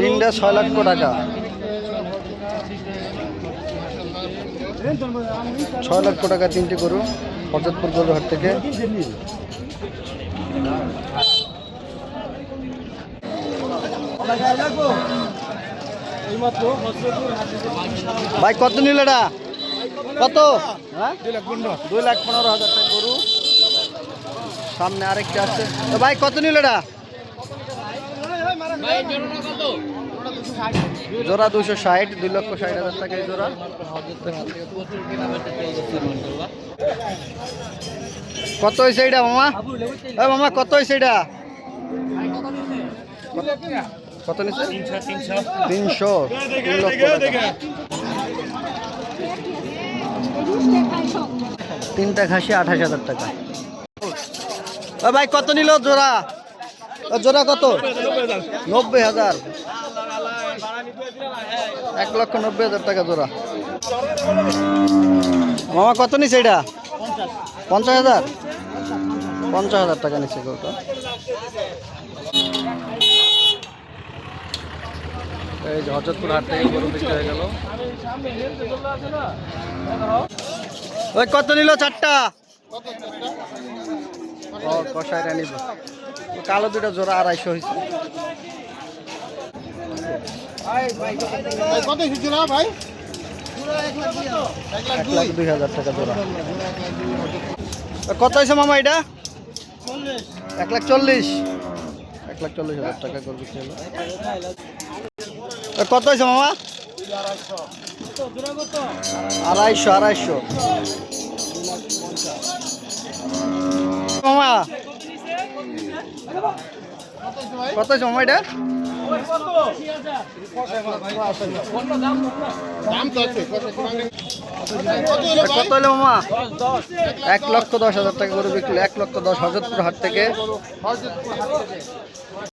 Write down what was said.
তিনটা 6 লক্ষ টাকা, 6 লক্ষ টাকা তিনটি গরু হরজতপুর গরুর হাট থেকে। ভাই কত নিল এটা? কত? 2,15,000 টাকা গরু। সামনে আরেকটা আছে। তো ভাই কত নিল এটা? জোড়া 260, 2,60,000 টাকা এই জোড়া। কত হয়েছে এটা মামা? মামা কত হয়েছে এটা? কত নিচ্ছে? 300, 3 লক্ষ টাকা। তিনটা খাসি 28,000 টাকা। ভাই কত নিল জোড়া? জোড়া কত? 90,000, 1,90,000 টাকা জোড়া। মামা কত নিচ্ছে এটা? 50,000, 50,000 টাকা নিচ্ছে গরুটা। এই যে হরজতপুর হাট থেকে গরু বিক্রি হয়ে গেল। ওই কত নিল চারটা? ও কষাইটা নিব। কালো দুটো জোড়া 250 হয়েছে। কত হয়েছিল ভাই? 1,02,000 টাকা জোড়া। কত হয়েছে মামা এটা? 1,40,000, 1,40,000 টাকা গরু বিক্রি হলো। কত হয়েছে মামা? 250, মামা কত হয়েছে মামা এটা? কত হলো মামা? 1,10,000 টাকা গরু বিক্রি, 1,10,000 হরজতপুর হাট থেকে।